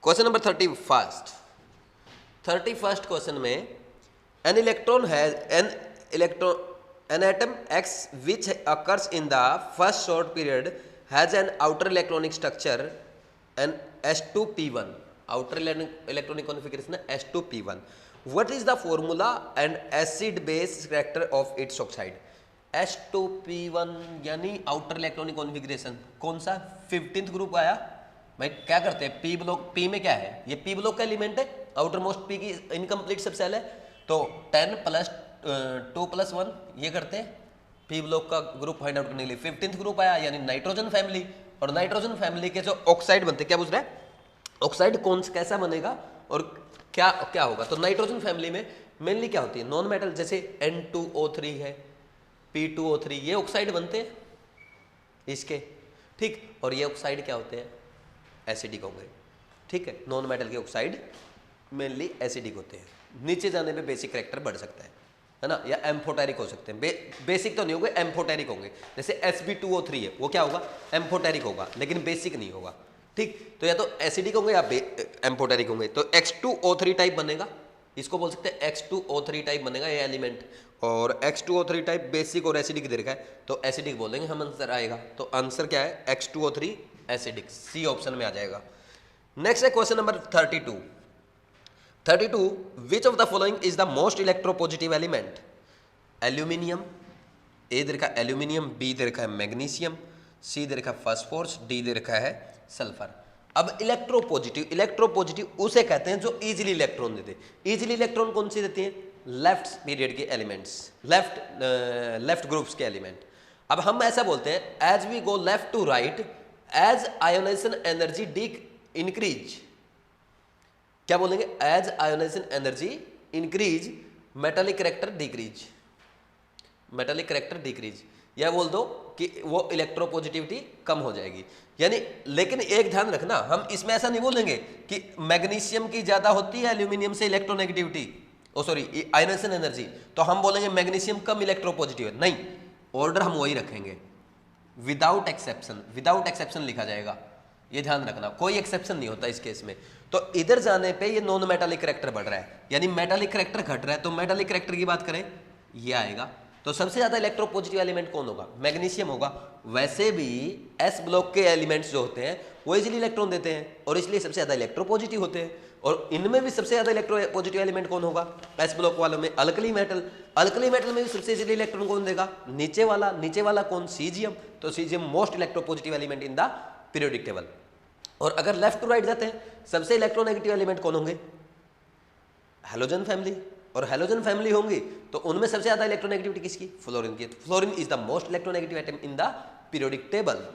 Question number 31st question में an electron has an atom X which occurs in the first short period has an outer electronic structure an S2P1 outer electronic configuration S2P1 what is the formula and acid base character of its oxide. S2P1 यानी outer electronic configuration कौन सा 15th group आया भाई। क्या करते हैं P block, P में क्या है ये पी ब्लॉक का एलिमेंट है, आउटर मोस्ट पी की इनकम्प्लीट सबसेल है, तो 10 + 2 + 1 ये करते हैं पी ब्लॉक का ग्रुप फाइंड आउट करने के लिए। 15th ग्रुप आया यानी नाइट्रोजन फैमिली, और नाइट्रोजन फैमिली के जो ऑक्साइड बनते हैं, क्या पूछ रहा है ऑक्साइड कौन कैसा बनेगा और क्या क्या होगा। तो नाइट्रोजन फैमिली में मेनली क्या होती है नॉन मेटल, जैसे N2O3 है, P2O3 ये ऑक्साइड बनते हैं इसके, ठीक। और ये ऑक्साइड क्या होते हैं एसिडिक होंगे, ठीक है। नॉन मेटल के ऑक्साइड मेनली एसिडिक होते हैं, नीचे जाने पे बेसिक कैरेक्टर बढ़ सकता है ना, या एम्फोटेरिक हो सकते हैं। बेसिक तो नहीं होंगे, एम्फोटेरिक होंगे। जैसे Sb2O3 है वो क्या होगा एम्फोटेरिक होगा, लेकिन बेसिक नहीं होगा, ठीक। तो या तो एसिडिक होंगे या एम्फोटेरिक होंगे। तो X2O3 टाइप बनेगा, इसको बोल सकते हैं X2O3 टाइप बनेगा ये एलिमेंट। और X2O3 टाइप बेसिक और एसिडिक दे रखा है तो एसिडिक बोलेंगे हम, आंसर आएगा। तो आंसर क्या है X2O3 एसिडिक, सी ऑप्शन में आ जाएगा। नेक्स्ट है question number 32 which of the following is the most electropositive element. Aluminium, A दे रखा है एल्यूमिनियम, बी दे रखा है मैग्नीशियम, सी दे रखा है फास्फोरस, डी दे रखा है सल्फर। अब इलेक्ट्रोपॉजिटिव उसे कहते हैं जो इजीली इलेक्ट्रॉन देते हैं। इजीली इलेक्ट्रॉन कौन सी देती है लेफ्ट पीरियड के एलिमेंट्स, लेफ्ट ग्रुप्स के एलिमेंट। अब हम ऐसा बोलते हैं as we go left to right as ionization energy the increase, क्या बोलेंगे as ionization energy increase metallic character decrease, metallic character decrease, या बोल दो कि वो इलेक्ट्रोपॉजिटिविटी कम हो जाएगी यानी। लेकिन एक ध्यान रखना हम इसमें ऐसा नहीं बोलेंगे कि मैग्नीशियम की ज्यादा होती है एल्यूमिनियम से इलेक्ट्रोनेगेटिविटी, ओ सॉरी आयोनाइजेशन एनर्जी, तो हम बोलेंगे मैग्नीशियम कम इलेक्ट्रोपॉजिटिव है, नहीं। ऑर्डर हम वही रखेंगे, विदाउट एक्सेप्शन लिखा जाएगा, ये ध्यान रखना, कोई एक्सेप्शन नहीं होता इस केस में। तो इधर जाने पे ये नॉन मेटालिक कैरेक्टर बढ़ रहा है यानी मेटालिक कैरेक्टर घट रहा है, तो मेटालिक कैरेक्टर की बात करें ये आएगा। तो सबसे ज्यादा इलेक्ट्रोपॉजिटिव एलिमेंट कौन होगा मैग्नीशियम होगा। वैसे भी एस ब्लॉक के एलिमेंट्स जो होते हैं वो इजीली इलेक्ट्रॉन देते हैं और इसलिए सबसे ज्यादा इलेक्ट्रोपॉजिटिव होते हैं। और इनमें भी सबसे ज्यादा इलेक्ट्रोपॉजिटिव एलिमेंट कौन होगा एस ब्लॉक वालों में अल्कली मेटल। अल्कली मेटल में भी सबसे इजीली इलेक्ट्रॉन कौन देगा नीचे वाला कौन सीजियम। तो caesium most electropositive element in the periodic table. और अगर लेफ्ट टू राइट जाते हैं सबसे इलेक्ट्रोनेगेटिव एलिमेंट कौन होंगे हैलोजन फैमिली, और हैलोजन फैमिली होंगी तो उनमें सबसे ज्यादा इलेक्ट्रोनेगेटिविटी किसकी फ्लोरीन की। Fluorine is the most electronegative atom in the periodic table.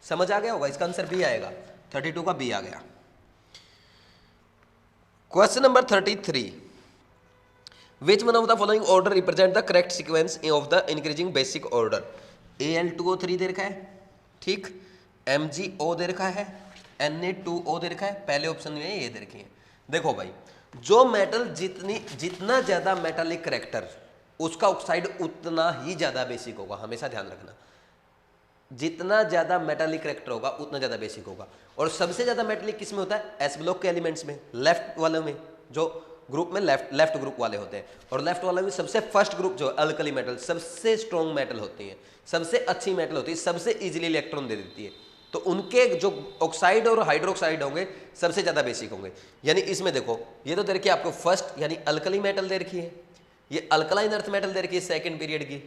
समझ आ गया होगा, इसका आंसर बी आएगा, 32 का बी आ गया। Question number 33 which one of the following order represent the correct sequence of the increasing basic order. Al2O3 दे रखा है, ठीक, MgO दे रखा है, Na2O दे रखा है, पहले ऑप्शन में ये दे रखी है। देखो भाई जो मेटल जितना ज्यादा मेटालिक कैरेक्टर उसका ऑक्साइड उतना ही ज्यादा बेसिक होगा, हमेशा ध्यान रखना। जितना ज्यादा मेटालिक कैरेक्टर होगा उतना ज्यादा बेसिक होगा। और सबसे ज्यादा मेटालिक किस में होता है एस ब्लॉक के एलिमेंट्स में, लेफ्ट वाले में, जो ग्रुप में लेफ्ट ग्रुप वाले होते हैं। और लेफ्ट वाले में सबसे फर्स्ट ग्रुप जो अल्कली मेटल सबसे स्ट्रॉन्ग मेटल होती है, सबसे अच्छी मेटल होती है, सबसे इजीली इलेक्ट्रॉन दे देती है। तो उनके जो ऑक्साइड और हाइड्रोक्साइड होंगे सबसे ज्यादा बेसिक होंगे। यानी इसमें देखो ये तो दे रखी है आपको फर्स्ट यानी अल्कली मेटल दे रखी है, ये अल्कलाइन अर्थ मेटल दे रखी है सेकंड पीरियड की,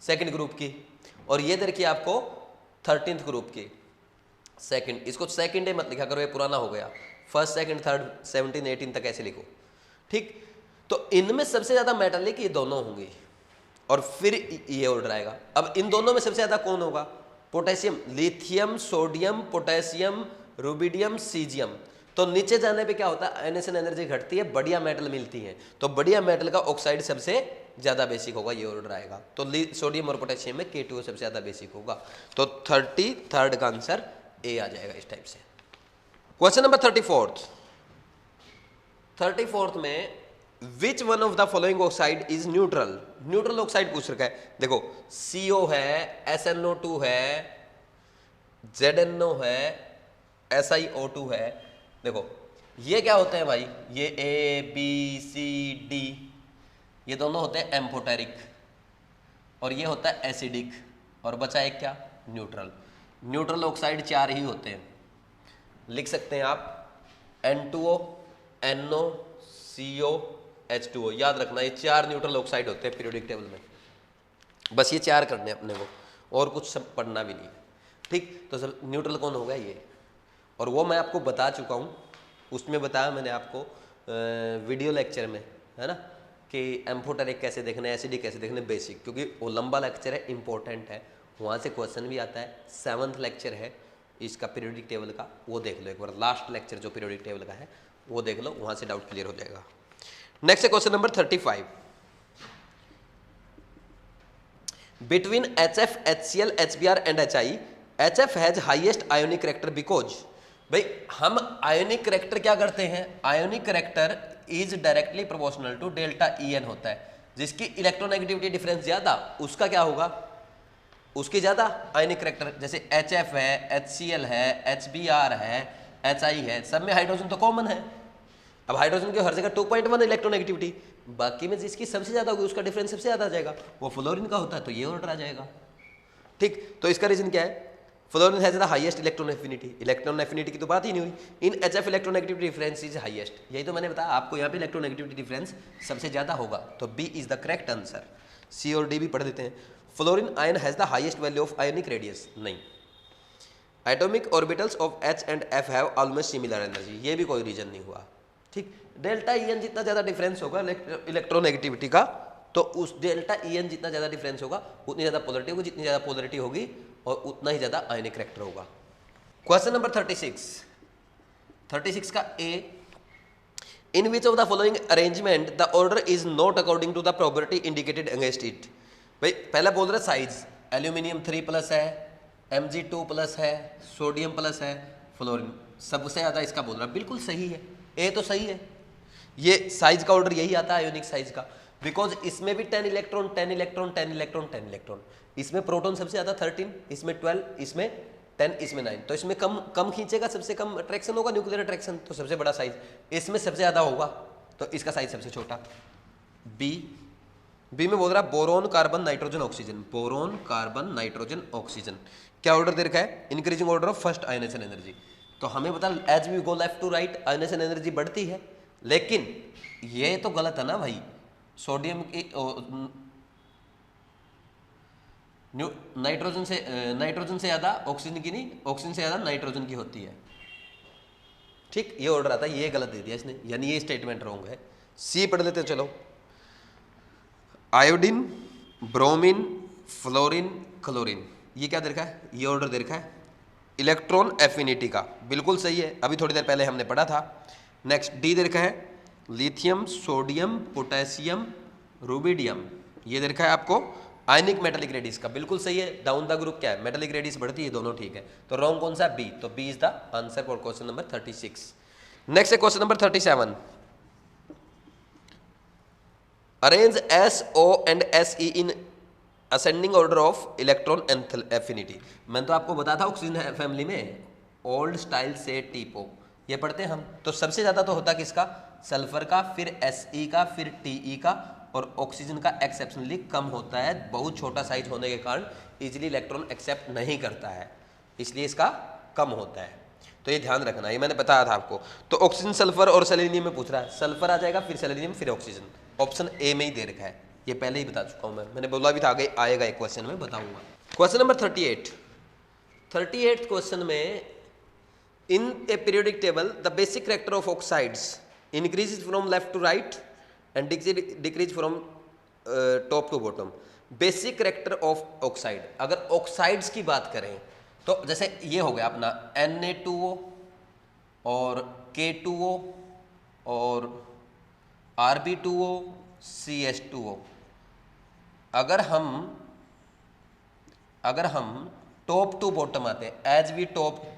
सेकंड ग्रुप की, और ये दे रखी है आपको 13th ग्रुप की सेकंड। इसको सेकंड डे मत लिखा करो, ये पुराना हो गया, फर्स्ट सेकंड थर्ड 17 18 तक ऐसे लिखो, ठीक। तो इनमें सबसे ज्यादा मेटालिक ये दोनों होंगे और फिर ये ऑर्डर आएगा। अब इन दोनों में सबसे ज्यादा कौन होगा potassium, lithium, sodium, potassium, rubidium, caesium. तो नीचे जाने पे क्या होता है आयनेशन एनर्जी घटती है, बढ़िया मेटल मिलती है, तो बढ़िया मेटल का ऑक्साइड सबसे ज्यादा बेसिक होगा, ये ऑर्डर आएगा। तो सोडियम और पोटेशियम में K2O सबसे ज्यादा बेसिक होगा। तो 33rd का आंसर ए आ जाएगा इस टाइप से। क्वेश्चन नंबर 34th में which one of the following oxide is neutral. Neutral oxide पूछ रखा है, देखो CO है, SnO2 है, ZnO है, SiO2 है। देखो ये क्या होते हैं भाई, ये ए बी सी डी, ये दोनों होते हैं एम्फोटेरिक, और ये होता है एसिडिक, और बचा एक क्या, न्यूट्रल। न्यूट्रल ऑक्साइड 4 ही होते हैं, लिख सकते हैं आप N2O, NO, CO, H2O। याद रखना ये 4 न्यूट्रल ऑक्साइड होते हैं पीरियोडिक टेबल में, बस ये 4 करने अपने को, और कुछ सब पढ़ना भी नहीं है, ठीक। तो सब न्यूट्रल कौन होगा ये, और वो मैं आपको बता चुका हूँ, उसमें बताया मैंने आपको वीडियो लेक्चर में, है ना, कि एम्फोटेरिक कैसे देखना है, एसिडिक कैसे देखना है, बेसिक, क्योंकि वो लंबा लेक्चर है, इंपॉर्टेंट है, वहाँ से क्वेश्चन भी आता है। 7th लेक्चर है इसका पीरियोडिक टेबल का, वो देख लो एक बार, लास्ट लेक्चर जो पीरियोडिक टेबल का है वो देख लो, वहाँ से डाउट क्लियर हो जाएगा। नेक्स्ट है question number 35। Between HF, HCl, HBr and HI, HF has highest ionic character because, भाई हम आयोनिक करेक्टर क्या करते हैं, ionic character is directly proportional to delta En होता है, जिसकी इलेक्ट्रोनेगेटिविटी डिफरेंस ज्यादा उसका क्या होगा, उसकी ज्यादा आयोनिक करेक्टर। जैसे HF है, HCl है, HBr है, HI है, सब में हाइड्रोजन तो कॉमन है। अब हाइड्रोजन की हर जगह 2.1 इलेक्ट्रोनेगेटिविटी, बाकी में जिसकी सबसे ज्यादा होगी उसका डिफरेंस सबसे ज्यादा आ जाएगा, वो फ्लोरीन का होता है, तो ये ऑर्डर आ जाएगा, ठीक। तो इसका रीजन क्या है, fluorine has the highest electron affinity, electron affinity की तो बात ही नहीं हुई। इन HF electronegativity difference is highest, यही तो मैंने बताया आपको, यहाँ पे इलेक्ट्रोनेगेटिविटी डिफरेंस सबसे ज्यादा होगा, तो B is the correct answer. C और डी भी पढ़ देते हैं। Fluorine ion has the highest value of ionic radius, नहीं। Atomic orbitals of H and F have almost similar energy, ये भी कोई रीजन नहीं हुआ, ठीक। डेल्टा En जितना ज्यादा डिफरेंस होगा इलेक्ट्रोनेगेटिविटी का, तो उस डेल्टा En जितना ज्यादा डिफरेंस होगा उतनी ज्यादा पोलरिटी होगी, जितनी ज्यादा पोलरिटी होगी और उतना ही ज्यादा आयनिक करेक्टर होगा। क्वेश्चन नंबर 36 का A, in which of the following arrangement the order is not according to the probability indicated against it. भाई पहला बोल रहा है साइज, एल्यूमिनियम 3+ है, Mg2+ है, सोडियम प्लस है, फ्लोरीन सबसे ज्यादा इसका बोल रहा है, बिल्कुल सही है, ए तो सही है। ये साइज का ऑर्डर यही आता है आयोनिक साइज का, बिकॉज इसमें भी 10 इलेक्ट्रॉन 10 इलेक्ट्रॉन 10 इलेक्ट्रॉन 10 इलेक्ट्रॉन, इसमें प्रोटॉन सबसे ज्यादा 13, इसमें 12, इसमें 10, इसमें 9, तो इसमें कम खींचेगा, सबसे कम अट्रैक्शन होगा, न्यूक्लियर अट्रैक्शन, तो सबसे बड़ा साइज इसमें सबसे ज्यादा होगा, तो इसका साइज सबसे छोटा। बी में बोल रहा है boron carbon nitrogen oxygen, boron carbon nitrogen oxygen, क्या ऑर्डर दे रखा है, increasing order of first ionization energy. तो हमें पता as we go left to right ionization energy बढ़ती है, लेकिन ये तो गलत है ना भाई, सोडियम की नाइट्रोजन से ज्यादा ऑक्सीजन की नहीं, ऑक्सीजन से ज्यादा नाइट्रोजन की होती है, ठीक। ये ऑर्डर आता है, ये गलत दे दिया इसने, यानी ये स्टेटमेंट रॉन्ग है। सी पढ़ लेते हैं, चलो। आयोडीन, ब्रोमीन, फ्लोरीन, क्लोरीन, ये क्या दे रखा है, ये ऑर्डर दे रखा है इलेक्ट्रॉन एफिनिटी का, बिल्कुल सही है, अभी थोड़ी देर पहले हमने पढ़ा था। नेक्स्ट डी दे रखा है लिथियम, सोडियम, पोटेशियम, रुबिडियम, ये दे रखा है आपको आयनिक मेटालिक रेडियस का, बिल्कुल सही है। डाउन द ग्रुप क्या है, मेटालिक रेडियस बढ़ती है, दोनों ठीक है, तो रॉन्ग कौन सा, बी, तो B is the answer for question number 36। Next है question number 37। Arrange SO and SE in ascending order of electron affinity. मैंने तो आपको बताया था ऑक्सीजन फैमिली में ओल्ड स्टाइल से टीपो ये पढ़ते हैं हम, तो सबसे ज्यादा तो होता किसका, सल्फर का, फिर Se का, फिर Te का, और ऑक्सीजन का एक्सेप्शनली कम होता है, बहुत छोटा साइज होने के कारण इजीली इलेक्ट्रॉन एक्सेप्ट नहीं करता है, इसलिए इसका कम होता है, तो ये ध्यान रखना, ये मैंने बताया था आपको। तो ऑक्सीजन, सल्फर और सेलेनियम में पूछ रहा है, सल्फर आ जाएगा, फिर सेलेनियम, फिर ऑक्सीजन, ऑप्शन ए में ही दे रखा है, ये पहले ही बता चुका हूं मैंने बोला भी था आगे आएगा एक क्वेश्चन में बताऊंगा। क्वेश्चन नंबर 38 क्वेश्चन में, in a periodic table the basic character of oxides increases from left to right and decrease from top to bottom. Basic character of oxide, अगर ऑक्साइड्स की बात करें तो जैसे ये हो गया अपना Na2O और K2O और Rb2O, CH2O। अगर हम टॉप टू बॉटम आते हैं, as we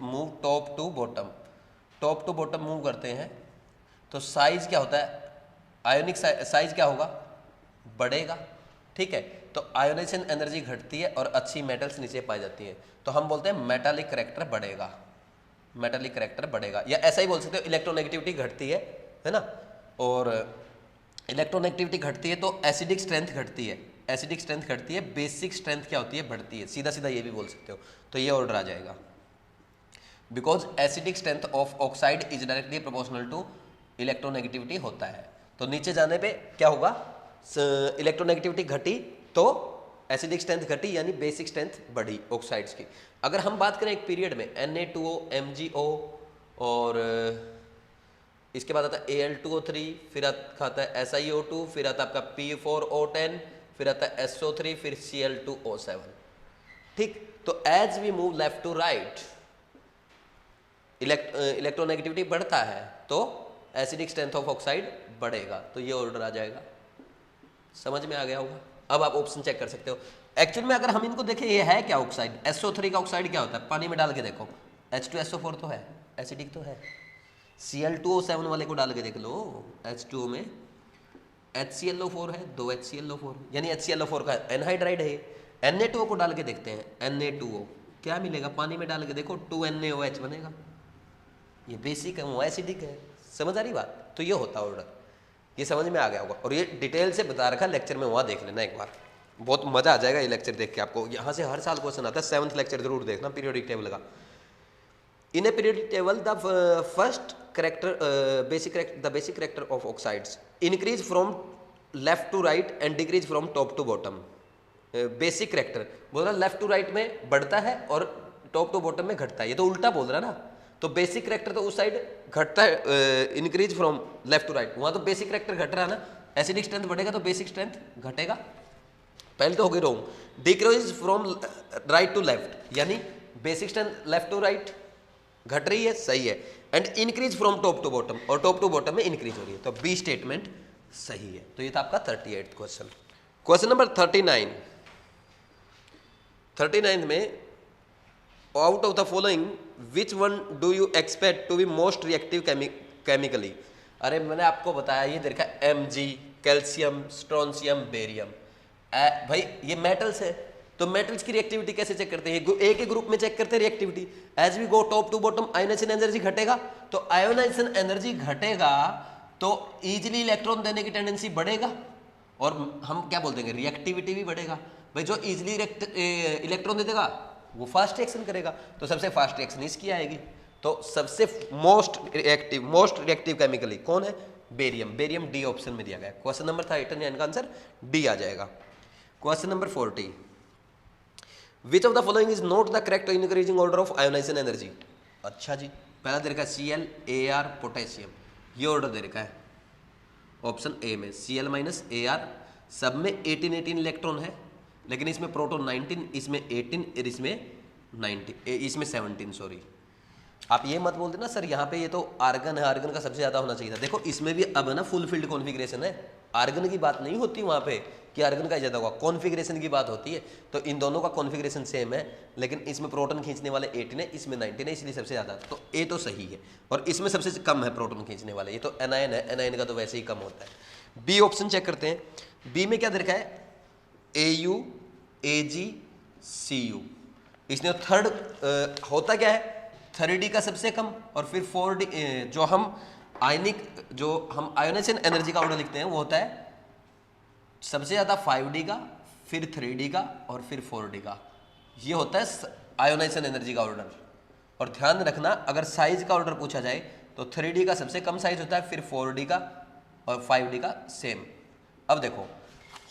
move top to bottom move करते हैं, तो साइज क्या होता है, आयोनिक साइज क्या होगा, बढ़ेगा, ठीक है। तो आयोनाइजेशन एनर्जी घटती है और अच्छी मेटल्स नीचे पाई जाती है, तो हम बोलते हैं मेटालिक कैरेक्टर बढ़ेगा, मेटालिक करेक्टर बढ़ेगा, या ऐसा ही बोल सकते हो इलेक्ट्रोनेगेटिविटी घटती है ना, और इलेक्ट्रोनेगेटिविटी घटती है तो एसिडिक स्ट्रेंथ घटती है, एसिडिक स्ट्रेंथ घटती है, बेसिक स्ट्रेंथ क्या होती है, बढ़ती है, सीधा सीधा ये भी बोल सकते हो। तो ये ऑर्डर आ जाएगा, because acidic strength of oxide is directly proportional to electronegativity होता है। तो नीचे जाने पे क्या होगा, इलेक्ट्रोनेगेटिविटी घटी तो एसिडिक स्ट्रेंथ घटी, यानी बेसिक स्ट्रेंथ बढ़ी ऑक्साइड्स की। अगर हम बात करें एक पीरियड में Na2O, MgO और इसके बाद आता है Al2O3, फिर आता है SiO2, फिर आता है आपका P4O10, फिर आता है SO3, फिर Cl2O7। ठीक, तो as we move left to right electronegativity बढ़ता है तो एसिडिक स्ट्रेंथ ऑफ ऑक्साइड बढ़ेगा, तो ये ऑर्डर आ जाएगा। समझ में आ गया होगा। अब आप ऑप्शन चेक कर सकते हो। एक्चुअल में अगर हम इनको देखें, ये है क्या ऑक्साइड, SO3 का ऑक्साइड क्या होता है, पानी में डाल के देखो, H2SO4 तो है, एसिडिक तो है। Cl2O7 वाले को डाल के देख लो, H2O में HClO4 है, 2 HClO4, यानी HClO4 का एनहाइड्राइड है। Na2O को डाल के देखते हैं, Na2O क्या मिलेगा, पानी में डाल के देखो 2NaOH बनेगा, ये बेसिक है, वो एसिडिक है। समझ आ रही बात। तो ये होता है ऑर्डर, ये समझ में आ गया होगा, और ये डिटेल से बता रखा लेक्चर में, वहाँ देख लेना एक बार, बहुत मजा आ जाएगा ये लेक्चर देख के आपको। यहाँ से हर साल क्वेश्चन आता है, 7th लेक्चर जरूर देखना पीरियोडिक टेबल का। In a periodic table the first character the basic character of oxides increase from left to right and decrease from top to bottom. Basic character बोल रहा लेफ्ट टू राइट में बढ़ता है और top to bottom में घटता है, ये तो उल्टा बोल रहा है ना। तो बेसिक करेक्टर तो उस साइड घटता है, increase from left to right, वहाँ तो बेसिक करेक्टर घट रहा है ना, एसिडिक स्ट्रेंथ बढ़ेगा तो बेसिक स्ट्रेंथ घटेगा। पहले तो हो गई wrong. Decrease from right to left, यानी basic strength left to right घट रही है, सही है, and increase from top to bottom, और टॉप टू बॉटम में इंक्रीज हो रही है, तो बी स्टेटमेंट सही है। तो ये था आपका 38th क्वेश्चन। क्वेश्चन नंबर 39 में out of the following which one do you expect to be most reactive chemically. अरे मैंने आपको बताया, ये देखा Mg, कैल्शियम, स्ट्रोंशियम, बेरियम। भाई ये मेटल्स है, तो मेटल्स की रिएक्टिविटी कैसे चेक करते हैं, एक ही ग्रुप में चेक करते हैं reactivity. As we go top to bottom ionization energy घटेगा, तो आयोनाइजेशन एनर्जी घटेगा तो इजीली इलेक्ट्रॉन देने की टेंडेंसी बढ़ेगा, और हम क्या बोलते हैं, रिएक्टिविटी भी बढ़ेगा। भाई जो इजीली इलेक्ट्रॉन दे देगा वो फास्ट रिएक्शन करेगा, तो सबसे फास्ट रिएक्शन इसकी आएगी। तो सबसे मोस्ट रिएक्टिव केमिकली कौन है, बेरियम। बेरियम डी ऑप्शन में दिया गया। क्वेश्चन नंबर 39 का आंसर डी आ जाएगा। Question number 40, which of the following is not the correct increasing order of ionization energy. अच्छा जी, पहला दे रखा है Cl, Ar, पोटेशियम, ये ऑर्डर दे रखा है ऑप्शन ए में। Cl माइनस Ar, सब में 18 इलेक्ट्रॉन है, लेकिन इसमें प्रोटॉन 19, इसमें 18 और इसमें 17 सॉरी। आप ये मत बोल देना सर यहाँ पे ये तो आर्गन है, आर्गन का सबसे ज़्यादा होना चाहिए था। देखो इसमें भी अब है ना फुल फील्ड कॉन्फ़िगरेशन है, आर्गन की बात नहीं होती वहाँ पे कि आर्गन का ज़्यादा होगा, कॉन्फ़िगरेशन की बात होती है। तो इन दोनों का कॉन्फ़िगरेशन सेम है, लेकिन इसमें प्रोटॉन खींचने वाले 18 है, इसमें 19 है, इसलिए सबसे ज़्यादा। तो ए तो सही है, और इसमें सबसे कम है प्रोटॉन खींचने वाले, ये तो एनायन है, एनायन का तो वैसे ही कम होता है। बी ऑप्शन चेक करते हैं। बी में क्या देखा है, AU, AG, CU। इसने थर्ड होता क्या है, 3D का सबसे कम, और फिर 4D जो हम आयोनाइजेशन एनर्जी का ऑर्डर लिखते हैं वो होता है सबसे ज़्यादा 5D का, फिर 3D का, और फिर 4D का। ये होता है आयोनाइजेशन एनर्जी का ऑर्डर। और ध्यान रखना, अगर साइज का ऑर्डर पूछा जाए तो 3D का सबसे कम साइज होता है, फिर 4D का, और 5D का सेम। अब देखो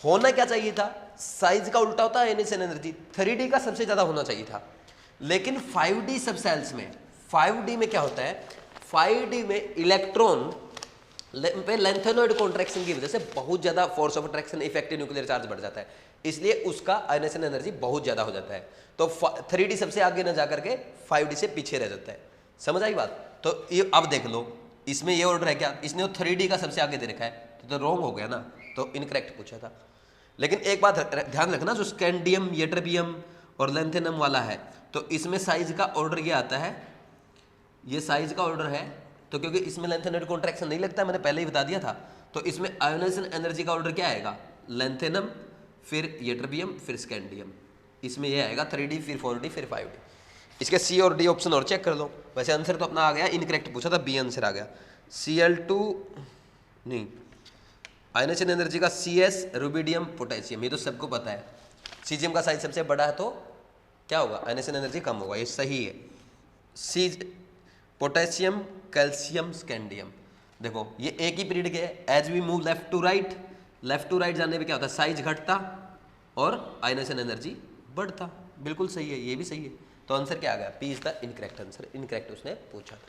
होना क्या चाहिए था, साइज का उल्टा होता है आयोनाइजेशन एनर्जी, 3D का सबसे ज़्यादा होना चाहिए था, लेकिन 5D सबसेल्स में, 5D में क्या होता है, 5D में इलेक्ट्रॉन पे लेंथेनॉइड कॉन्ट्रैक्शन की वजह से बहुत ज़्यादा force of attraction, effective nuclear charge बढ़ जाता है, इसलिए उसका आयोनाइजेशन एनर्जी बहुत ज़्यादा हो जाता है। तो 3D सबसे आगे न जाकर के 5D से पीछे रह जाता है। समझ आई बात। तो ये अब देख लो, इसमें ये ऑर्डर है क्या, इसने 3D का सबसे आगे दे रखा है, तो रॉन्ग हो गया ना, तो इनकरेक्ट पूछा था। लेकिन एक बात ध्यान रखना, जो स्कैंडियम, यट्रबियम और लेंथेनम वाला है, तो इसमें साइज का ऑर्डर ये आता है, ये साइज का ऑर्डर है, तो क्योंकि इसमें लेंथेनॉइड कॉन्ट्रैक्शन नहीं लगता, मैंने पहले ही बता दिया था, तो इसमें आयोनाइजेशन एनर्जी का ऑर्डर क्या आएगा, लेंथेनम, फिर यट्रबियम, फिर स्कैंडियम। इसमें ये आएगा 3D, फिर 4D, फिर 5D। इसके सी और डी ऑप्शन और चेक कर लो। वैसे आंसर तो अपना आ गया, इनकरेक्ट पूछा था, बी आंसर आ गया। Cl2 नहीं, आयनेशन एनर्जी का Cs रुबिडियम पोटेशियम, ये तो सबको पता है। सीजियम का साइज सबसे बड़ा है तो क्या होगा, आयनेशन एनर्जी कम होगा, ये सही है। सी पोटेशियम कैल्शियम स्कैंडियम, देखो ये एक ही पीरियड के है। As we move left to right जाने पे क्या होता है, साइज घटता और आयनेशन एनर्जी बढ़ता। बिल्कुल सही है, ये भी सही है। तो आंसर क्या आ गया, P is the incorrect answer, incorrect उसने पूछा था।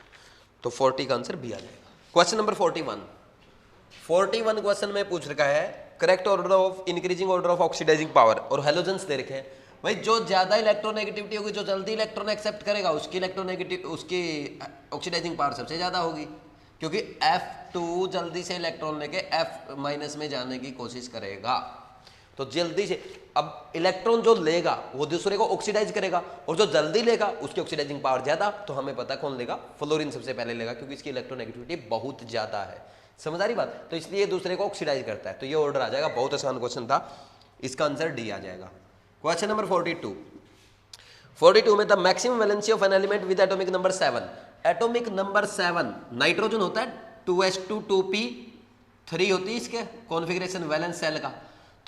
तो 40 का आंसर बी आ जाएगा। क्वेश्चन नंबर 41 क्वेश्चन में पूछ रखा है correct order of increasing order of oxidizing power, और हेलोजेंस दे रखे हैं। भाई जो ज्यादा इलेक्ट्रोनेगेटिविटी होगी, जो जल्दी इलेक्ट्रॉन एक्सेप्ट करेगा, उसकी इलेक्ट्रोनेगेटिव उसकी ऑक्सीडाइजिंग पावर सबसे ज्यादा होगी, क्योंकि F2 जल्दी से इलेक्ट्रॉन लेके F- में जाने की कोशिश करेगा। तो जल्दी से, अब इलेक्ट्रॉन जो लेगा वो दूसरे को ऑक्सीडाइज करेगा, और जो जल्दी लेगा उसकी ऑक्सीडाइजिंग पावर ज्यादा। तो हमें पता कौन लेगा, फ्लोरीन सबसे पहले लेगा, क्योंकि इसकी इलेक्ट्रोनेगेटिविटी बहुत ज्यादा है। समझ आ रही बात, तो इसलिए दूसरे को ऑक्सीडाइज करता है। तो ये ऑर्डर आ जाएगा, बहुत आसान क्वेश्चन था, इसका आंसर डी आ जाएगा। क्वेश्चन नंबर 42 में the maximum valency of an element with atomic number 7, atomic number 7 nitrogen होता है, 2s2 2p3 होती है इसके कॉन्फ़िगरेशन वैलेंस सेल का।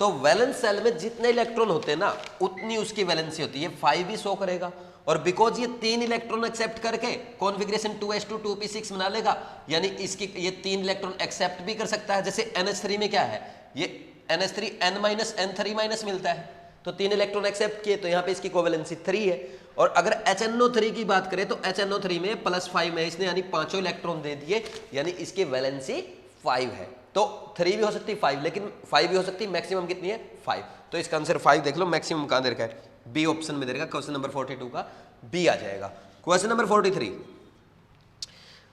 तो वैलेंस सेल में जितने इलेक्ट्रॉन होते हैं ना, उतनी उसकी वैलेंसी होती है, 5 ही शो करेगा। और बिकॉज ये 3 इलेक्ट्रॉन एक्सेप्ट करके कॉन्फ़िगरेशन 2s2 2p6 बना लेगा, यानी इसकी ये 3 इलेक्ट्रॉन एक्सेप्ट भी कर सकता है। जैसे NH3 में क्या है, ये NH3 N-N3- मिलता है, तो 3 इलेक्ट्रॉन एक्सेप्ट किए, तो यहाँ पे इसकी कोवेलेंसी 3 है। और अगर HNO3 की बात करें तो HNO3 में +5 है इसने, यानी 5 इलेक्ट्रॉन दे दिए, यानी इसकी वैलेंसी 5 है। तो 3 भी हो सकती है 5, लेकिन 5 भी हो सकती है, मैक्सिमम कितनी है 5। तो इसका आंसर 5 देख लो, मैक्सिमम कहां दे रखा है, बी ऑप्शन में दे रखा है। क्वेश्चन नंबर 42 का बी आ जाएगा। Question number 43,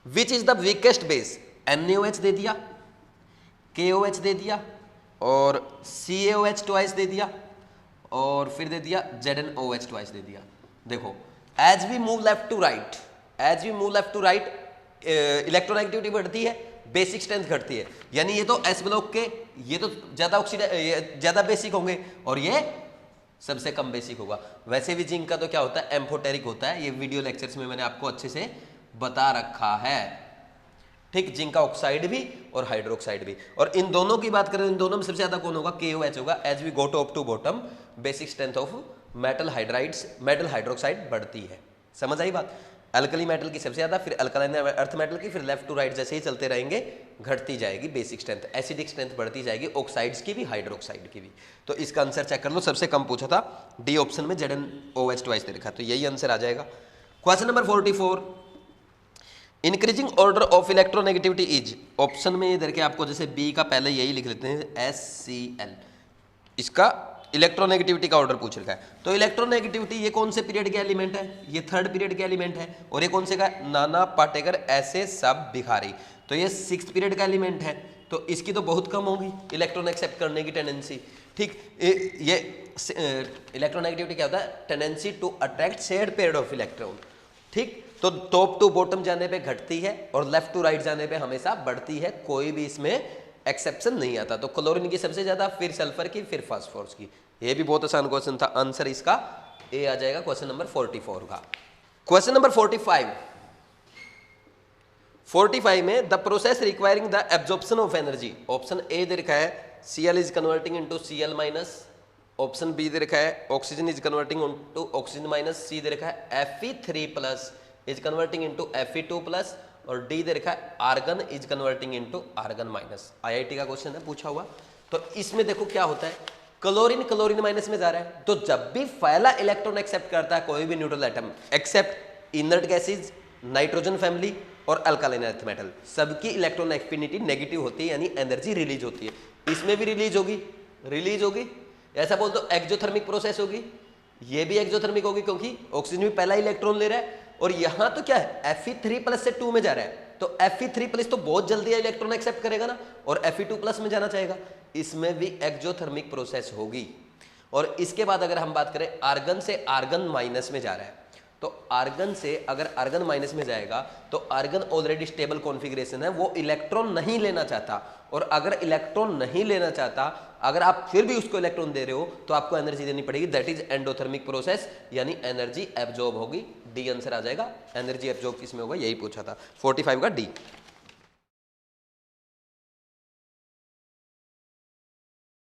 which is the weakest base, NaOH दे दिया, KOH दे दिया, और CaOH ट्वाइस दे दिया, और फिर दे दिया ZnOH ट्वाइस दे दिया। देखो as we move left to right electronegativity बढ़ती है, बेसिक स्ट्रेंथ घटती है, यानी ये तो एस ब्लॉक के ये तो ज्यादा बेसिक होंगे, और ये सबसे कम बेसिक होगा। वैसे भी जिंक का तो क्या होता है, एम्फोटेरिक होता है, ये वीडियो लेक्चर्स में मैंने आपको अच्छे से बता रखा है। ठीक, जिंक का ऑक्साइड भी और हाइड्रोक्साइड भी। और इन दोनों की बात करें, इन दोनों में सबसे ज्यादा कौन होगा, KOH होगा। As we go top to bottom basic strength of metal hydroxide बढ़ती है। समझ आई बात, अल्कली मेटल की सबसे ज्यादा, फिर अल्कलाइन अर्थ मेटल की, फिर लेफ्ट टू राइट जैसे ही चलते रहेंगे घटती जाएगी बेसिक स्ट्रेंथ, एसिडिक स्ट्रेंथ बढ़ती जाएगी, ऑक्साइड्स की भी हाइड्रोक्साइड की भी। तो इसका आंसर चेक कर लो, सबसे कम पूछा था, डी ऑप्शन में ZnOH ट्वाइस दे रखा, तो यही आंसर आ जाएगा। Question number 44, increasing order of electronegativity is, option में ये दे के आपको, जैसे बी का पहले यही लिख लेते हैं SCl, इसका इलेक्ट्रोनेगेटिविटी का ऑर्डर पूछ रखा है। तो इलेक्ट्रोनेगेटिविटी ये कौन से पीरियड के एलिमेंट है, ये 3rd पीरियड के एलिमेंट है, और ये कौन से का, नाना पाटेकर ऐसे सब भिखारी, तो ये 6th पीरियड का एलिमेंट है। तो इसकी तो बहुत कम होगी इलेक्ट्रॉन एक्सेप्ट करने की टेंडेंसी। ठीक, ये इलेक्ट्रोनेगेटिविटी क्या होता है, tendency to attract shared pair of electron. ठीक, तो टॉप टू बॉटम जाने पे घटती है और लेफ्ट टू राइट जाने पे हमेशा बढ़ती है, कोई भी इसमें एक्सेप्शन नहीं आता। तो क्लोरीन की सबसे ज्यादा, फिर सल्फर की, फिर फास्फोरस की। ये भी बहुत आसान क्वेश्चन था, आंसर इसका ए आ जाएगा क्वेश्चन नंबर 44 का। क्वेश्चन नंबर 45 में the process requiring the absorption of energy, option A दे रखा है Cl is converting into Cl-, option B दे रखा है oxygen is converting into oxygen-, C दे रखा है Fe3+ is converting into Fe2+, और डी दे रखा है argon is converting into argon-. IIT का क्वेश्चन है, पूछा हुआ। तो इसमें देखो क्या होता है, क्लोरीन माइनस में जा रहा है, तो जब भी पहला इलेक्ट्रॉन एक्सेप्ट करता है कोई भी neutral atom, except inert gases, nitrogen family और अल्कालाइन अर्थ मेटल, सबकी इलेक्ट्रॉन एफिनिटी नेगेटिव होती है, यानी एनर्जी रिलीज होती है। इसमें भी रिलीज होगी, ऐसा बोल दो एक्सोथर्मिक प्रोसेस होगी, ये भी एक्सोथर्मिक होगी, क्योंकि ऑक्सीजन भी पहला इलेक्ट्रॉन ले रहा है, और यहां तो क्या है Fe3+ से 2 में जा रहा है, तो Fe3+ तो बहुत जल्दी इलेक्ट्रॉन एक्सेप्ट करेगा ना, और Fe2+ में जाना चाहेगा, इसमें भी एक्सोथर्मिक प्रोसेस होगी। और इसके बाद अगर हम बात करें आर्गन से आर्गन- में जा रहा है, तो आर्गन से अगर आर्गन माइनस में जाएगा तो आर्गन ऑलरेडी स्टेबल कॉन्फ़िगरेशन है, वो इलेक्ट्रॉन नहीं लेना चाहता, और अगर इलेक्ट्रॉन नहीं लेना चाहता, अगर आप फिर भी उसको इलेक्ट्रॉन दे रहे हो तो आपको एनर्जी देनी पड़ेगी, दैट इज एंडोथर्मिक प्रोसेस, यानी एनर्जी एब्जॉर्ब होगी। डी आंसर आ जाएगा, एनर्जी एब्जॉर्ब किसमें होगा, यही पूछा था 45 का डी।